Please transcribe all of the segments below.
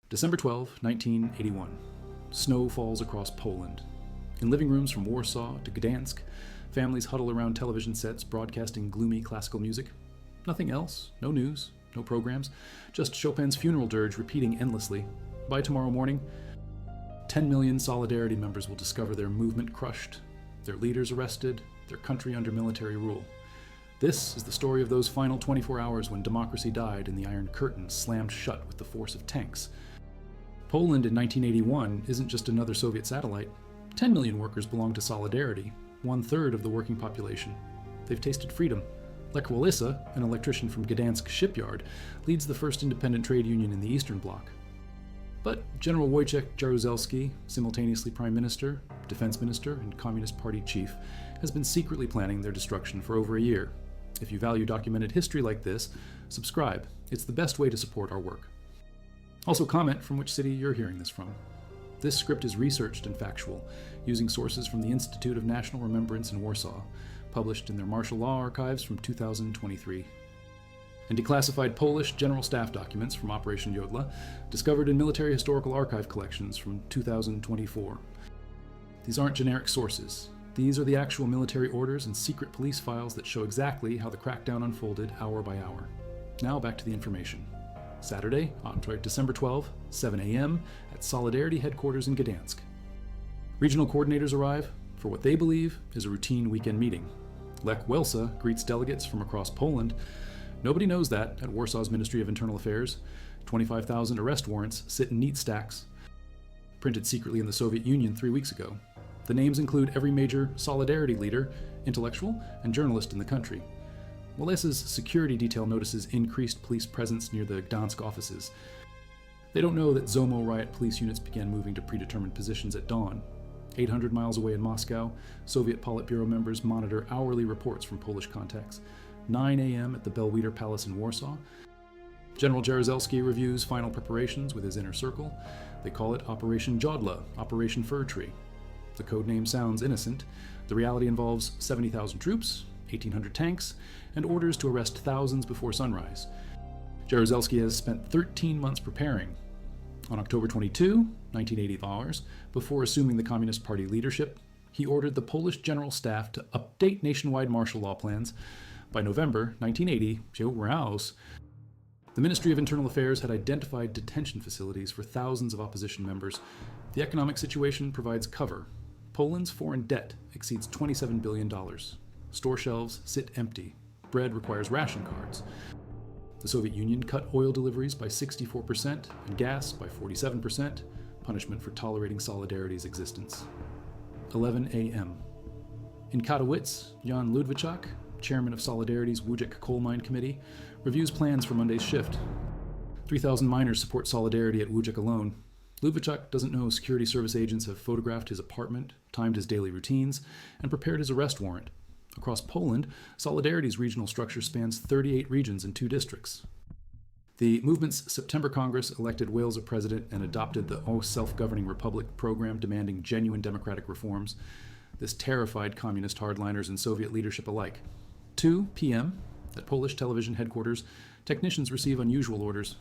December 12, 1981. Snow falls across Poland. In living rooms from Warsaw to Gdansk, families huddle around television sets broadcasting gloomy classical music. Nothing else, no news, no programs, just Chopin's funeral dirge repeating endlessly. By tomorrow morning, 10 million Solidarity members will discover their movement crushed, their leaders arrested, their country under military rule. This is the story of those final 24 hours when democracy died and the Iron Curtain slammed shut with the force of tanks. Poland in 1981 isn't just another Soviet satellite. 10 million workers belong to Solidarity, 1/3 of the working population. They've tasted freedom. Lech Wałęsa, an electrician from Gdansk shipyard, leads the first independent trade union in the Eastern Bloc. But General Wojciech Jaruzelski, simultaneously Prime Minister, Defense Minister, and Communist Party chief, has been secretly planning their destruction for over a year. If you value documented history like this, subscribe. It's the best way to support our work. Also comment from which city you're hearing this from. This script is researched and factual, using sources from the Institute of National Remembrance in Warsaw, published in their martial law archives from 2023. And declassified Polish General Staff documents from Operation Jodla, discovered in military historical archive collections from 2024. These aren't generic sources. These are the actual military orders and secret police files that show exactly how the crackdown unfolded hour by hour. Now back to the information. Saturday, December 12, 7 a.m. at Solidarity headquarters in Gdansk. Regional coordinators arrive for what they believe is a routine weekend meeting. Lech Wałęsa greets delegates from across Poland. Nobody knows that at Warsaw's Ministry of Internal Affairs. 25,000 arrest warrants sit in neat stacks, printed secretly in the Soviet Union 3 weeks ago. The names include every major Solidarity leader, intellectual, and journalist in the country. Wałęsa's security detail notices increased police presence near the Gdansk offices. They don't know that Zomo riot police units began moving to predetermined positions at dawn. 800 miles away in Moscow, Soviet Politburo members monitor hourly reports from Polish contacts. 9 a.m. at the Belvedere Palace in Warsaw. General Jaruzelski reviews final preparations with his inner circle. They call it Operation Jodla, Operation Fir Tree. The code name sounds innocent. The reality involves 70,000 troops, 1,800 tanks, and orders to arrest thousands before sunrise. Jaruzelski has spent 13 months preparing. On October 22, 1980, before assuming the Communist Party leadership, he ordered the Polish General Staff to update nationwide martial law plans. By November 1980, the Ministry of Internal Affairs had identified detention facilities for thousands of opposition members. The economic situation provides cover. Poland's foreign debt exceeds $27 billion. Store shelves sit empty. Bread requires ration cards. The Soviet Union cut oil deliveries by 64% and gas by 47%, punishment for tolerating Solidarity's existence. 11 a.m. In Katowice, Jan Ludwiczak, chairman of Solidarity's Wujek Coal Mine Committee, reviews plans for Monday's shift. 3,000 miners support Solidarity at Wujek alone. Ludwiczak doesn't know security service agents have photographed his apartment, timed his daily routines, and prepared his arrest warrant. Across Poland, Solidarity's regional structure spans 38 regions and 2 districts. The movement's September Congress elected Wales a president and adopted the O Self-Governing Republic program demanding genuine democratic reforms. This terrified communist hardliners and Soviet leadership alike. 2 p.m. at Polish television headquarters, technicians receive unusual orders.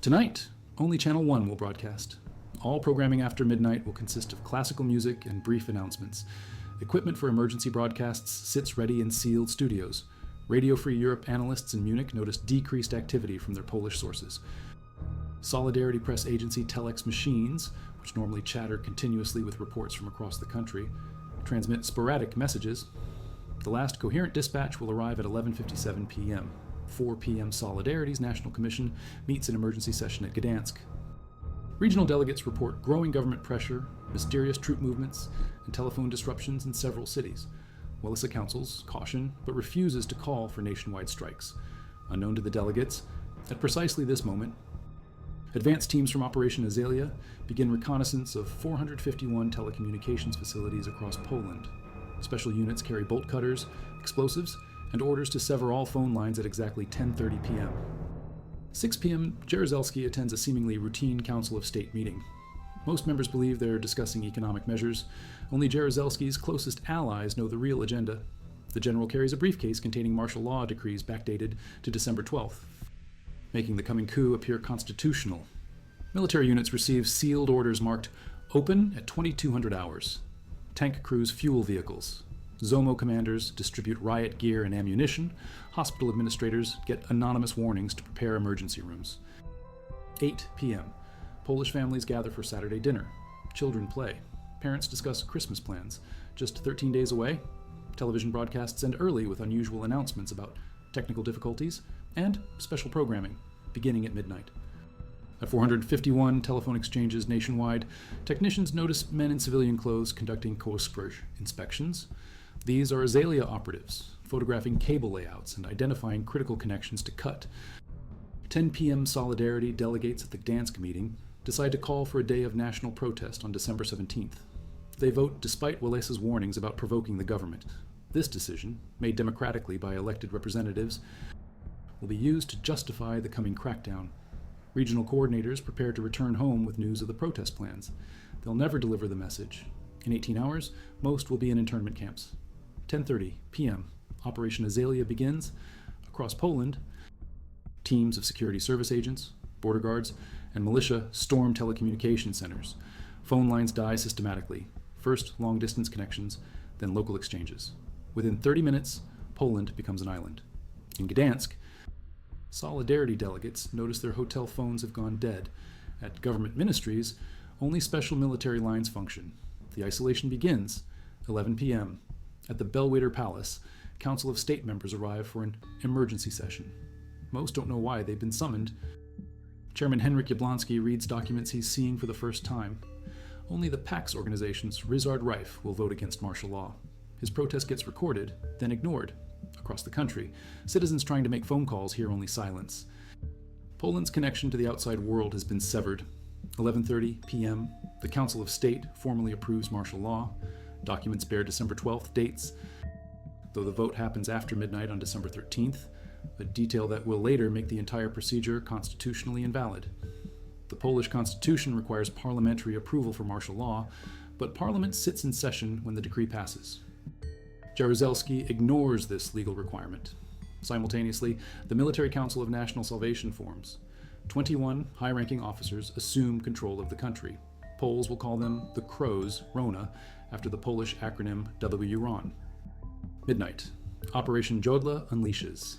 Tonight, only Channel 1 will broadcast. All programming after midnight will consist of classical music and brief announcements. Equipment for emergency broadcasts sits ready in sealed studios. Radio Free Europe analysts in Munich noticed decreased activity from their Polish sources. Solidarity press agency Telex machines, which normally chatter continuously with reports from across the country, transmit sporadic messages. The last coherent dispatch will arrive at 11:57 p.m. 4 p.m. Solidarity's National Commission meets an emergency session at Gdansk. Regional delegates report growing government pressure, mysterious troop movements, and telephone disruptions in several cities. Wałęsa counsels caution, but refuses to call for nationwide strikes. Unknown to the delegates, at precisely this moment, advanced teams from Operation Azalea begin reconnaissance of 451 telecommunications facilities across Poland. Special units carry bolt cutters, explosives, and orders to sever all phone lines at exactly 10:30 p.m. 6 p.m., Jaruzelski attends a seemingly routine Council of State meeting. Most members believe they're discussing economic measures. Only Jaruzelski's closest allies know the real agenda. The general carries a briefcase containing martial law decrees backdated to December 12th, making the coming coup appear constitutional. Military units receive sealed orders marked "Open at 2200 hours." Tank crews fuel vehicles. Zomo commanders distribute riot gear and ammunition. Hospital administrators get anonymous warnings to prepare emergency rooms. 8 p.m. Polish families gather for Saturday dinner. Children play. Parents discuss Christmas plans. Just 13 days away, television broadcasts end early with unusual announcements about technical difficulties and special programming, beginning at midnight. At 451 telephone exchanges nationwide, technicians notice men in civilian clothes conducting Kostroj inspections. These are Azalea operatives, photographing cable layouts and identifying critical connections to cut. 10 p.m. Solidarity delegates at the Gdansk meeting decide to call for a day of national protest on December 17th. They vote despite Wałęsa's warnings about provoking the government. This decision, made democratically by elected representatives, will be used to justify the coming crackdown. Regional coordinators prepare to return home with news of the protest plans. They'll never deliver the message. In 18 hours, most will be in internment camps. 10:30 p.m. Operation Azalea begins. Across Poland, teams of security service agents, border guards, and militia storm telecommunication centers. Phone lines die systematically. First long-distance connections, then local exchanges. Within 30 minutes, Poland becomes an island. In Gdansk, Solidarity delegates notice their hotel phones have gone dead. At government ministries, only special military lines function. The isolation begins 11 p.m. At the Belvedere Palace, Council of State members arrive for an emergency session. Most don't know why they've been summoned. Chairman Henryk Jablonski reads documents he's seeing for the first time. Only the PAX organization's Ryszard Reif will vote against martial law. His protest gets recorded, then ignored. Across the country, citizens trying to make phone calls hear only silence. Poland's connection to the outside world has been severed. 11:30 p.m., the Council of State formally approves martial law. Documents bear December 12th dates, though the vote happens after midnight on December 13th, a detail that will later make the entire procedure constitutionally invalid. The Polish constitution requires parliamentary approval for martial law, but Parliament sits in session when the decree passes. Jaruzelski ignores this legal requirement. Simultaneously, the Military Council of National Salvation forms. 21 high-ranking officers assume control of the country. Poles will call them the Crows, Rona, after the Polish acronym WRON. Midnight. Operation Jodla unleashes.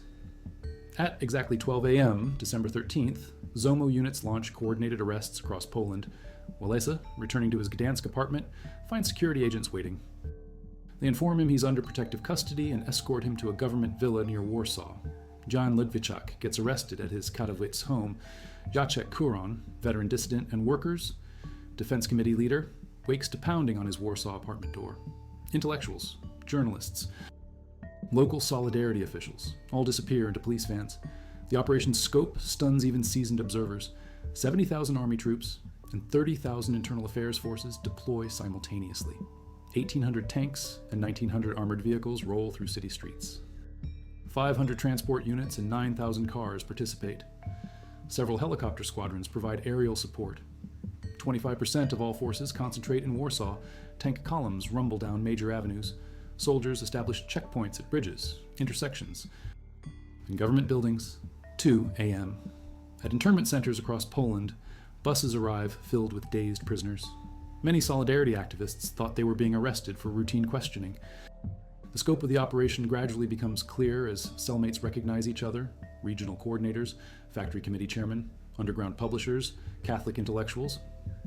At exactly 12 a.m., December 13th, Zomo units launch coordinated arrests across Poland. Wałęsa, returning to his Gdansk apartment, finds security agents waiting. They inform him he's under protective custody and escort him to a government villa near Warsaw. Jan Ludwiczak gets arrested at his Katowice home. Jacek Kuron, veteran dissident and workers, defense committee leader, wakes to pounding on his Warsaw apartment door. Intellectuals, journalists, local Solidarity officials all disappear into police vans. The operation's scope stuns even seasoned observers. 70,000 army troops and 30,000 internal affairs forces deploy simultaneously. 1,800 tanks and 1,900 armored vehicles roll through city streets. 500 transport units and 9,000 cars participate. Several helicopter squadrons provide aerial support. 25% of all forces concentrate in Warsaw. Tank columns rumble down major avenues. Soldiers establish checkpoints at bridges, intersections, and government buildings. 2 a.m. At internment centers across Poland, buses arrive filled with dazed prisoners. Many Solidarity activists thought they were being arrested for routine questioning. The scope of the operation gradually becomes clear as cellmates recognize each other, regional coordinators, factory committee chairmen, underground publishers, Catholic intellectuals.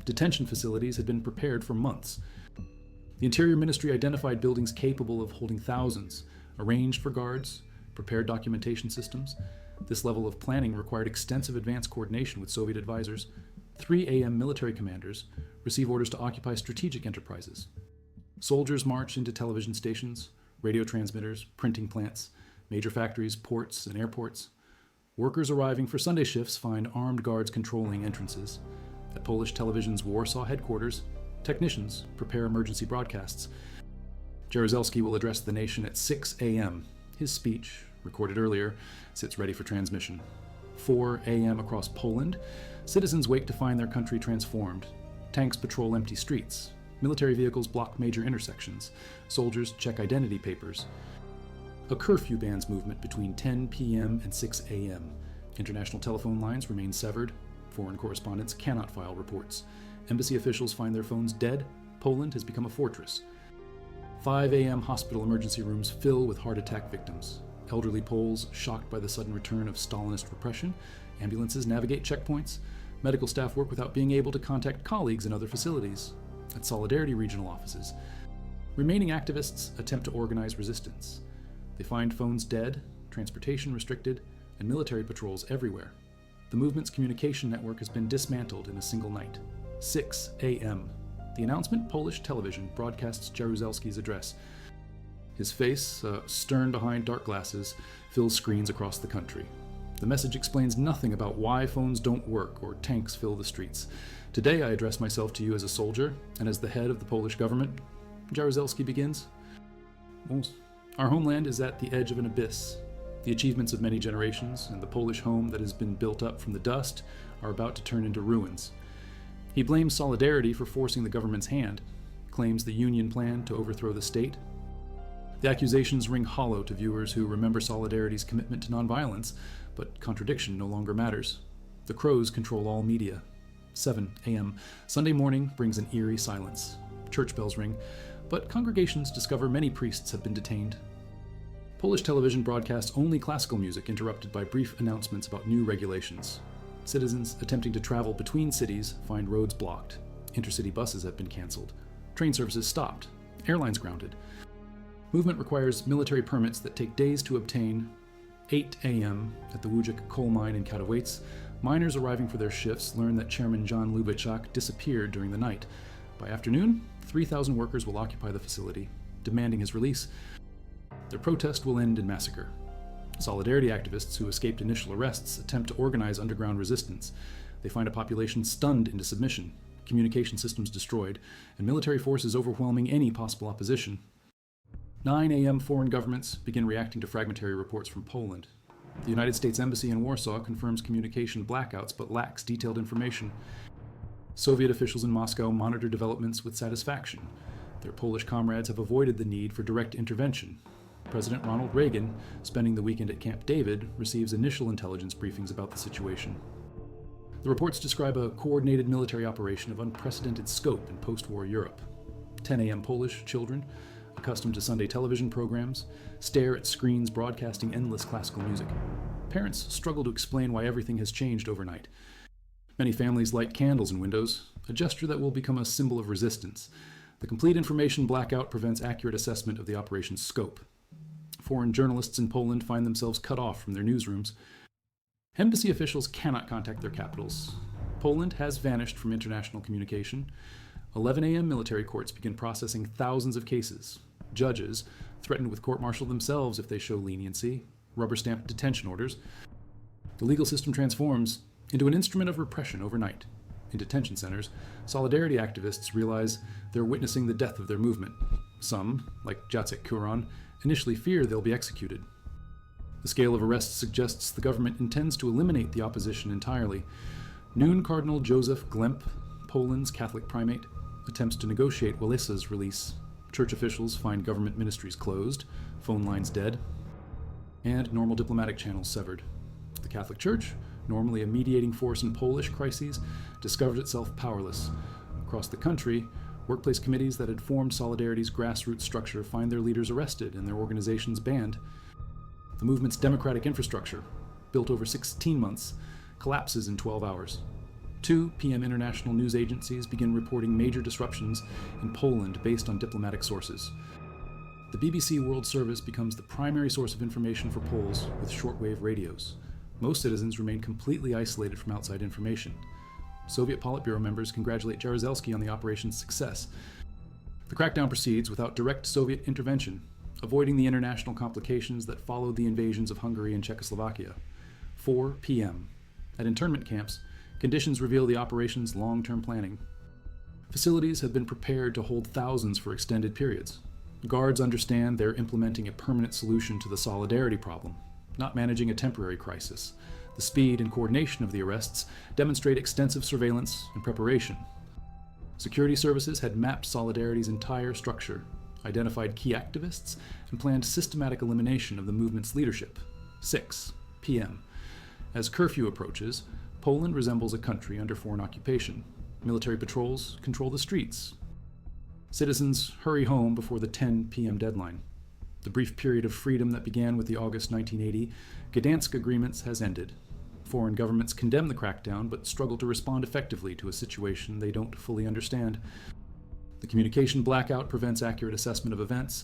Detention facilities had been prepared for months. The Interior Ministry identified buildings capable of holding thousands, arranged for guards, prepared documentation systems. This level of planning required extensive advance coordination with Soviet advisors. 3 a.m. military commanders receive orders to occupy strategic enterprises. Soldiers march into television stations, radio transmitters, printing plants, major factories, ports, and airports. Workers arriving for Sunday shifts find armed guards controlling entrances. At Polish television's Warsaw headquarters, technicians prepare emergency broadcasts. Jaruzelski will address the nation at 6 a.m. His speech, recorded earlier, sits ready for transmission. 4 a.m. across Poland, citizens wake to find their country transformed. Tanks patrol empty streets. Military vehicles block major intersections. Soldiers check identity papers. A curfew bans movement between 10 p.m. and 6 a.m. International telephone lines remain severed. Foreign correspondents cannot file reports. Embassy officials find their phones dead. Poland has become a fortress. 5 a.m. hospital emergency rooms fill with heart attack victims. Elderly Poles shocked by the sudden return of Stalinist repression. Ambulances navigate checkpoints. Medical staff work without being able to contact colleagues in other facilities. At Solidarity regional offices, remaining activists attempt to organize resistance. They find phones dead, transportation restricted, and military patrols everywhere. The movement's communication network has been dismantled in a single night. 6 a.m. The announcement Polish television broadcasts Jaruzelski's address. His face, stern behind dark glasses, fills screens across the country. The message explains nothing about why phones don't work or tanks fill the streets. Today I address myself to you as a soldier and as the head of the Polish government. Jaruzelski begins. Our homeland is at the edge of an abyss. The achievements of many generations and the Polish home that has been built up from the dust are about to turn into ruins. He blames Solidarity for forcing the government's hand, claims the Union plan to overthrow the state. The accusations ring hollow to viewers who remember Solidarity's commitment to nonviolence, but contradiction no longer matters. The Crows control all media. 7 a.m. Sunday morning brings an eerie silence. Church bells ring, but congregations discover many priests have been detained. Polish television broadcasts only classical music interrupted by brief announcements about new regulations. Citizens attempting to travel between cities find roads blocked. Intercity buses have been canceled. Train services stopped. Airlines grounded. Movement requires military permits that take days to obtain. 8 a.m. at the Wojciech coal mine in Katowice, miners arriving for their shifts learn that Chairman Jan Lubitschak disappeared during the night. By afternoon, 3,000 workers will occupy the facility, demanding his release. Their protest will end in massacre. Solidarity activists who escaped initial arrests attempt to organize underground resistance. They find a population stunned into submission, communication systems destroyed, and military forces overwhelming any possible opposition. 9 a.m. foreign governments begin reacting to fragmentary reports from Poland. The United States Embassy in Warsaw confirms communication blackouts but lacks detailed information. Soviet officials in Moscow monitor developments with satisfaction. Their Polish comrades have avoided the need for direct intervention. President Ronald Reagan, spending the weekend at Camp David, receives initial intelligence briefings about the situation. The reports describe a coordinated military operation of unprecedented scope in post-war Europe. 10 a.m. Polish children, accustomed to Sunday television programs, stare at screens broadcasting endless classical music. Parents struggle to explain why everything has changed overnight. Many families light candles in windows, a gesture that will become a symbol of resistance. The complete information blackout prevents accurate assessment of the operation's scope. Foreign journalists in Poland find themselves cut off from their newsrooms. Embassy officials cannot contact their capitals. Poland has vanished from international communication. 11 a.m. military courts begin processing thousands of cases. Judges threatened with court-martial themselves if they show leniency, rubber-stamped detention orders. The legal system transforms into an instrument of repression overnight. In detention centers, Solidarity activists realize they're witnessing the death of their movement. Some, like Jacek Kuron, initially fear they'll be executed. The scale of arrests suggests the government intends to eliminate the opposition entirely. Noon Cardinal Joseph Glemp, Poland's Catholic primate, attempts to negotiate Wałęsa's release. Church officials find government ministries closed, phone lines dead, and normal diplomatic channels severed. The Catholic Church, normally a mediating force in Polish crises, discovers itself powerless. Across the country, workplace committees that had formed Solidarity's grassroots structure find their leaders arrested and their organizations banned. The movement's democratic infrastructure, built over 16 months, collapses in 12 hours. 2 p.m. international news agencies begin reporting major disruptions in Poland based on diplomatic sources. The BBC World Service becomes the primary source of information for Poles with shortwave radios. Most citizens remain completely isolated from outside information. Soviet Politburo members congratulate Jaruzelski on the operation's success. The crackdown proceeds without direct Soviet intervention, avoiding the international complications that followed the invasions of Hungary and Czechoslovakia. 4 p.m. At internment camps, conditions reveal the operation's long-term planning. Facilities have been prepared to hold thousands for extended periods. Guards understand they're implementing a permanent solution to the Solidarity problem, not managing a temporary crisis. The speed and coordination of the arrests demonstrate extensive surveillance and preparation. Security services had mapped Solidarity's entire structure, identified key activists, and planned systematic elimination of the movement's leadership. 6 p.m. As curfew approaches, Poland resembles a country under foreign occupation. Military patrols control the streets. Citizens hurry home before the 10 p.m. deadline. The brief period of freedom that began with the August 1980 Gdansk agreements has ended. Foreign governments condemn the crackdown, but struggle to respond effectively to a situation they don't fully understand. The communication blackout prevents accurate assessment of events,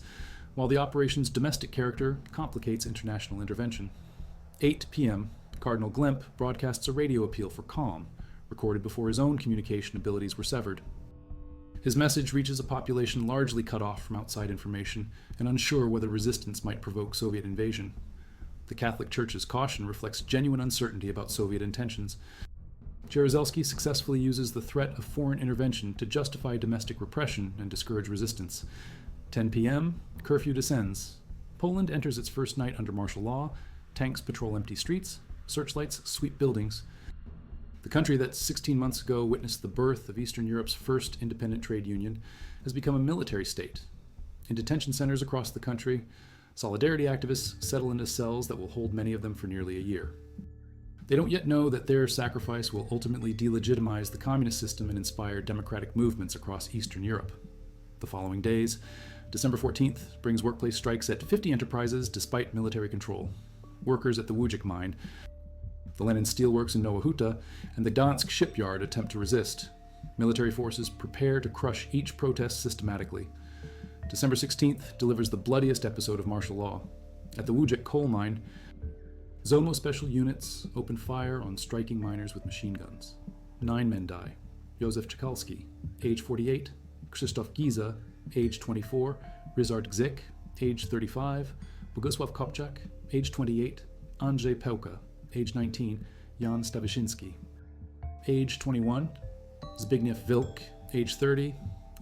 while the operation's domestic character complicates international intervention. 8 p.m., Cardinal Glemp broadcasts a radio appeal for calm, recorded before his own communication abilities were severed. His message reaches a population largely cut off from outside information and unsure whether resistance might provoke Soviet invasion. The Catholic Church's caution reflects genuine uncertainty about Soviet intentions. Jaruzelski successfully uses the threat of foreign intervention to justify domestic repression and discourage resistance. 10 p.m., curfew descends. Poland enters its first night under martial law. Tanks patrol empty streets. Searchlights sweep buildings. The country that 16 months ago witnessed the birth of Eastern Europe's first independent trade union has become a military state. In detention centers across the country, Solidarity activists settle into cells that will hold many of them for nearly a year. They don't yet know that their sacrifice will ultimately delegitimize the communist system and inspire democratic movements across Eastern Europe. The following days, December 14th, brings workplace strikes at 50 enterprises despite military control. Workers at the Wojciech mine, the Lenin steelworks in Nowa Huta, and the Gdansk shipyard attempt to resist. Military forces prepare to crush each protest systematically. December 16th delivers the bloodiest episode of martial law. At the Wojciech coal mine, ZOMO special units open fire on striking miners with machine guns. 9 men die. Wojciech Jaruzelski, age 48, Krzysztof Giza, age 24, Ryszard Gzik, age 35, Bogusław Kopczak, age 28, Andrzej Pełka, age 19, Jan Stawiszyński, age 21, Zbigniew Wilk, age 30,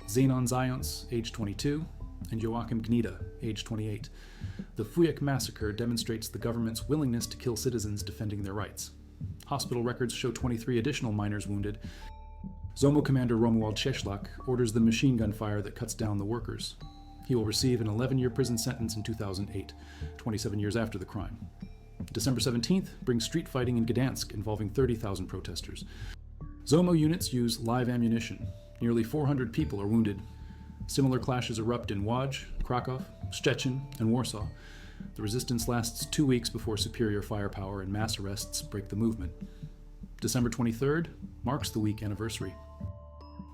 Zenon Zając, age 22, and Joachim Gnida, age 28. The Wujek massacre demonstrates the government's willingness to kill citizens defending their rights. Hospital records show 23 additional miners wounded. ZOMO commander Romuald Cieślak orders the machine gun fire that cuts down the workers. He will receive an 11-year prison sentence in 2008, 27 years after the crime. December 17th brings street fighting in Gdansk involving 30,000 protesters. ZOMO units use live ammunition. Nearly 400 people are wounded. Similar clashes erupt in Łódź, Krakow, Szczecin, and Warsaw. The resistance lasts 2 weeks before superior firepower and mass arrests break the movement. December 23rd marks the week anniversary.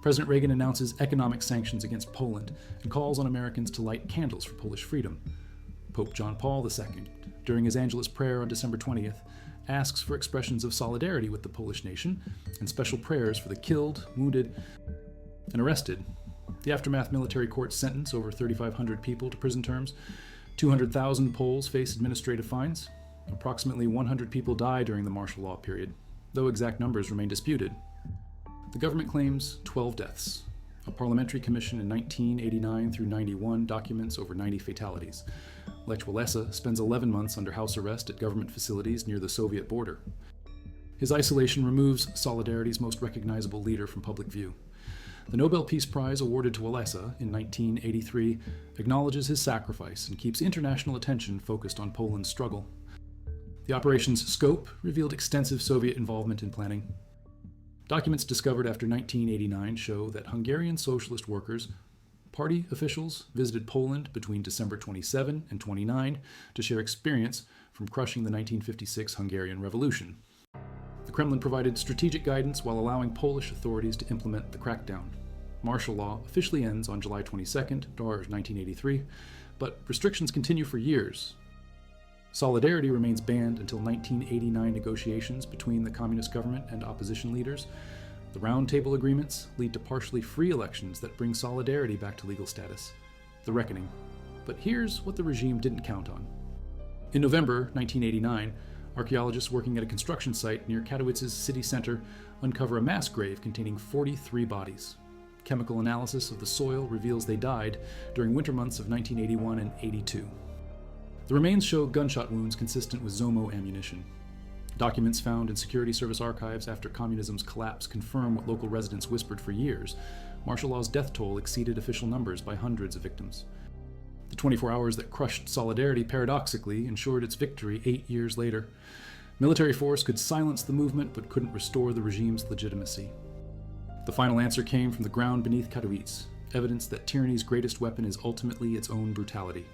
President Reagan announces economic sanctions against Poland and calls on Americans to light candles for Polish freedom. Pope John Paul II, during his Angelus prayer on December 20th, asks for expressions of solidarity with the Polish nation and special prayers for the killed, wounded, and arrested. The aftermath military courts sentence over 3,500 people to prison terms. 200,000 Poles face administrative fines. Approximately 100 people die during the martial law period, though exact numbers remain disputed. The government claims 12 deaths. A parliamentary commission in 1989 through 91 documents over 90 fatalities. Lech Wałęsa spends 11 months under house arrest at government facilities near the Soviet border. His isolation removes Solidarity's most recognizable leader from public view. The Nobel Peace Prize awarded to Wałęsa in 1983 acknowledges his sacrifice and keeps international attention focused on Poland's struggle. The operation's scope revealed extensive Soviet involvement in planning. Documents discovered after 1989 show that Hungarian socialist workers, party officials, visited Poland between December 27 and 29 to share experience from crushing the 1956 Hungarian Revolution. The Kremlin provided strategic guidance while allowing Polish authorities to implement the crackdown. Martial law officially ends on July 22nd, 1983, but restrictions continue for years. Solidarity remains banned until 1989 negotiations between the communist government and opposition leaders. The Round Table agreements lead to partially free elections that bring Solidarity back to legal status. The reckoning. But here's what the regime didn't count on. In November 1989, archaeologists working at a construction site near Katowice's city center uncover a mass grave containing 43 bodies. Chemical analysis of the soil reveals they died during winter months of 1981 and 82. The remains show gunshot wounds consistent with ZOMO ammunition. Documents found in security service archives after communism's collapse confirm what local residents whispered for years. Martial law's death toll exceeded official numbers by hundreds of victims. The 24 hours that crushed Solidarity paradoxically ensured its victory 8 years later. Military force could silence the movement but couldn't restore the regime's legitimacy. The final answer came from the ground beneath Katowice, evidence that tyranny's greatest weapon is ultimately its own brutality.